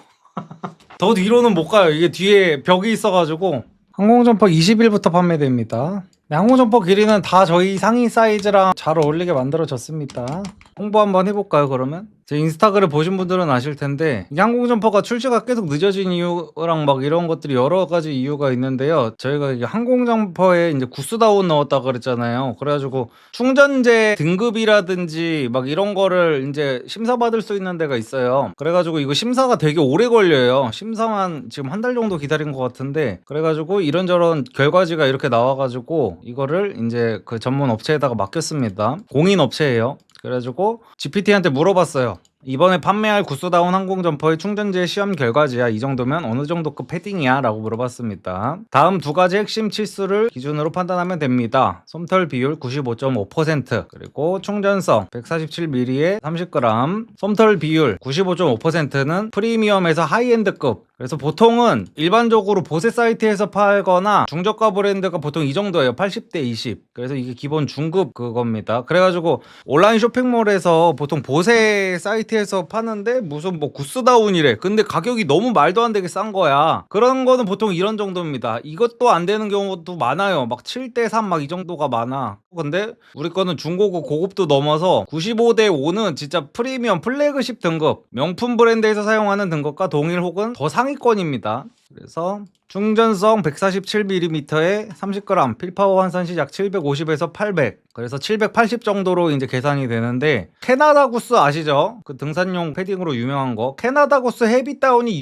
더 뒤로는 못 가요. 이게 뒤에 벽이 있어가지고. 항공점퍼 20일부터 판매됩니다. 네, 항공점퍼 길이는 다 저희 상의 사이즈랑 잘 어울리게 만들어졌습니다. 홍보 한번 해볼까요 그러면? 제 인스타그램 보신 분들은 아실 텐데 이 항공점퍼가 출시가 계속 늦어진 이유랑 막 이런 것들이 여러 가지 이유가 있는데요. 저희가 이게 항공점퍼에 이제 구스다운 넣었다 그랬잖아요. 그래가지고 충전재 등급이라든지 막 이런 거를 이제 심사받을 수 있는 데가 있어요. 그래가지고 이거 심사가 되게 오래 걸려요. 심사만 지금 한 달 정도 기다린 것 같은데 그래가지고 이런저런 결과지가 이렇게 나와가지고 이거를 이제 그 전문 업체에다가 맡겼습니다. 공인 업체예요. 그래가지고 GPT한테 물어봤어요. 이번에 판매할 구스다운 항공점퍼의 충전재 시험 결과지야. 이 정도면 어느 정도급 패딩이야? 라고 물어봤습니다. 다음 두 가지 핵심 치수를 기준으로 판단하면 됩니다. 솜털 비율 95.5%, 그리고 충전성 147mAh에 30g, 솜털 비율 95.5%는 프리미엄에서 하이엔드급. 그래서 보통은 일반적으로 보세 사이트에서 팔거나 중저가 브랜드가 보통 이 정도예요. 80대 20. 그래서 이게 기본 중급 그겁니다. 그래가지고 온라인 쇼핑몰에서 보통 보세 사이트에서 파는데 무슨 뭐 구스다운이래. 근데 가격이 너무 말도 안 되게 싼 거야. 그런 거는 보통 이런 정도입니다. 이것도 안 되는 경우도 많아요. 막 7대 3 막 이 정도가 많아. 근데 우리 거는 중고급 고급도 넘어서 95대 5는 진짜 프리미엄 플래그십 등급, 명품 브랜드에서 사용하는 등급과 동일 혹은 더 상위권입니다. 그래서 충전성 147mAh에 30g, 필파워 환산시 약 750에서 800. 그래서 780 정도로 이제 계산이 되는데 캐나다 구스 아시죠? 그 등산용 패딩으로 유명한 거. 캐나다 구스 헤비 다운이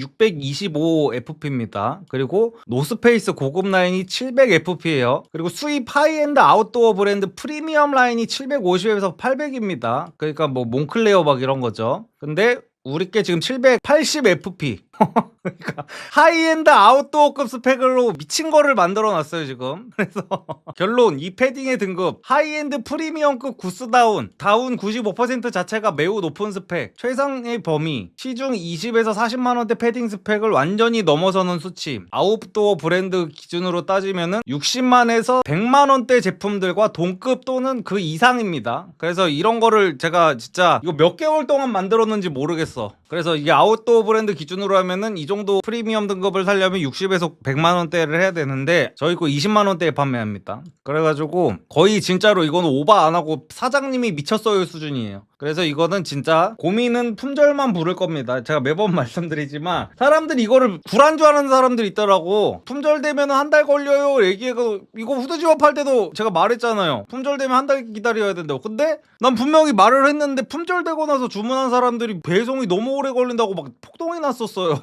625fp입니다. 그리고 노스페이스 고급 라인이 700fp예요. 그리고 수입 하이엔드 아웃도어 브랜드 프리미엄 라인이 750에서 800입니다. 그러니까 뭐 몽클레어 막 이런 거죠. 근데 우리 게 지금 780fp. 그러니까 하이엔드 아웃도어급 스펙으로 미친 거를 만들어 놨어요 지금. 그래서 결론, 이 패딩의 등급 하이엔드 프리미엄급 구스다운, 다운 95% 자체가 매우 높은 스펙, 최상의 범위, 시중 20에서 40만원대 패딩 스펙을 완전히 넘어서는 수치. 아웃도어 브랜드 기준으로 따지면은 60만에서 100만원대 제품들과 동급 또는 그 이상입니다. 그래서 이런 거를 제가 진짜 이거 몇 개월 동안 만들었는지 모르겠어. 그래서 이게 아웃도어 브랜드 기준으로 하면은 이 정도 프리미엄 등급을 살려면 60에서 100만원대를 해야 되는데 저희 거 20만원대에 판매합니다. 그래가지고 거의 진짜로 이거는 오버 안 하고 사장님이 미쳤어요 수준이에요. 그래서 이거는 진짜 고민은 품절만 부를 겁니다. 제가 매번 말씀드리지만 사람들이 이거를 불안주 하는 사람들이 있더라고. 품절되면 한 달 걸려요 얘기해서. 이거 후드집업 팔 때도 제가 말했잖아요. 품절되면 한 달 기다려야 된다고. 근데 난 분명히 말을 했는데 품절되고 나서 주문한 사람들이 배송이 너무 오래 걸린다고 막 폭동이 났었어요.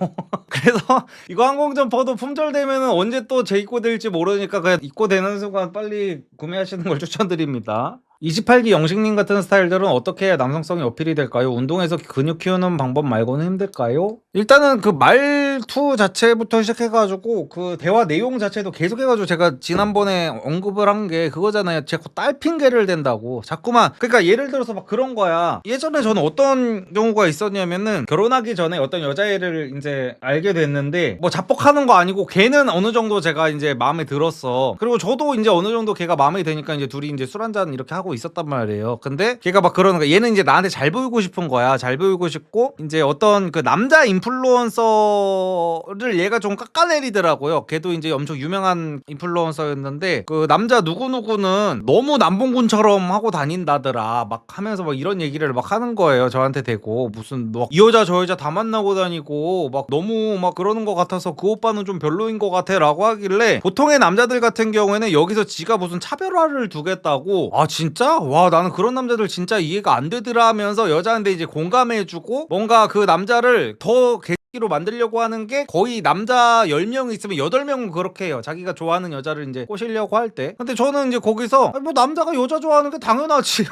그래서 이거 항공점퍼도 품절되면 언제 또 재입고될지 모르니까 그냥 입고되는 순간 빨리 구매하시는 걸 추천드립니다. 28기 영식님 같은 스타일들은 어떻게 해야 남성성이 어필이 될까요? 운동에서 근육 키우는 방법 말고는 힘들까요? 일단은 그 말투 자체부터 시작해가지고 그 대화 내용 자체도 계속해가지고 제가 지난번에 언급을 한 게 그거잖아요. 자꾸 딸핑계를 댄다고 자꾸만. 그러니까 예를 들어서 막 그런 거야. 예전에 저는 어떤 경우가 있었냐면은 결혼하기 전에 어떤 여자애를 이제 알게 됐는데 뭐 자뻑하는 거 아니고 걔는 어느 정도 제가 이제 마음에 들었어. 그리고 저도 이제 어느 정도 걔가 마음에 드니까 이제 둘이 이제 술 한잔 이렇게 하고 하고 있었단 말이에요. 근데 걔가 막 그러는 거야. 얘는 이제 나한테 잘 보이고 싶은 거야. 잘 보이고 싶고 이제 어떤 그 남자 인플루언서를 얘가 좀 깎아내리더라고요. 걔도 이제 엄청 유명한 인플루언서였는데 그 남자 누구누구는 너무 남봉군처럼 하고 다닌다더라 막 하면서 막 이런 얘기를 막 하는 거예요. 저한테 대고 무슨 뭐 이 여자 저 여자 다 만나고 다니고 막 너무 막 그러는 것 같아서 그 오빠는 좀 별로인 것 같아 라고 하길래 보통의 남자들 같은 경우에는 여기서 지가 무슨 차별화를 두겠다고 아 진짜? 와 나는 그런 남자들 진짜 이해가 안 되더라 하면서 여자한테 이제 공감해주고 뭔가 그 남자를 더 로 만들려고 하는 게 거의 남자 10명 있으면 8명은 그렇게 해요. 자기가 좋아하는 여자를 이제 꼬시려고 할 때. 근데 저는 이제 거기서 뭐 남자가 여자 좋아하는 게 당연하지.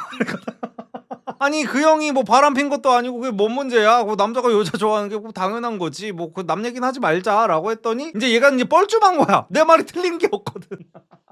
아니 그 형이 뭐 바람핀 것도 아니고 그게 뭔 문제야? 그 남자가 여자 좋아하는 게 뭐 당연한 거지. 뭐 그 남 얘기는 하지 말자라고 했더니 이제 얘가 이제 뻘쭘한 거야. 내 말이 틀린 게 없거든.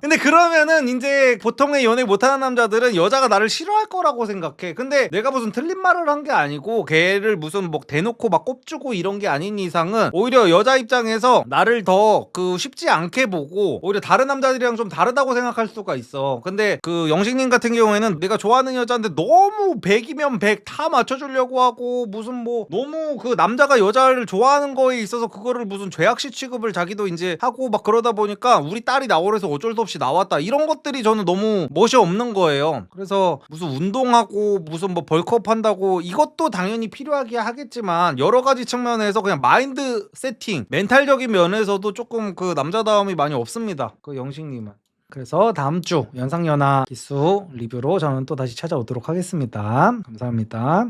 근데 그러면은 이제 보통의 연애 못하는 남자들은 여자가 나를 싫어할 거라고 생각해. 근데 내가 무슨 틀린 말을 한 게 아니고 걔를 무슨 뭐 대놓고 막 꼽주고 이런 게 아닌 이상은 오히려 여자 입장에서 나를 더 그 쉽지 않게 보고 오히려 다른 남자들이랑 좀 다르다고 생각할 수가 있어. 근데 그 영식님 같은 경우에는 내가 좋아하는 여자인데 너무 100이면 100 다 맞춰주려고 하고 무슨 뭐 너무 그 남자가 여자를 좋아하는 거에 있어서 그거를 무슨 죄악시 취급을 자기도 이제 하고 막 그러다 보니까 우리 딸이 나오래서 어쩔 수 없이 나왔다 이런 것들이 저는 너무 멋이 없는 거예요. 그래서 무슨 운동하고 무슨 뭐 벌크업 한다고 이것도 당연히 필요하게 하겠지만 여러 가지 측면에서 그냥 마인드 세팅 멘탈적인 면에서도 조금 그 남자다움이 많이 없습니다. 그 영식님은. 그래서 다음 주 연상연하 기수 리뷰로 저는 또 다시 찾아오도록 하겠습니다. 감사합니다.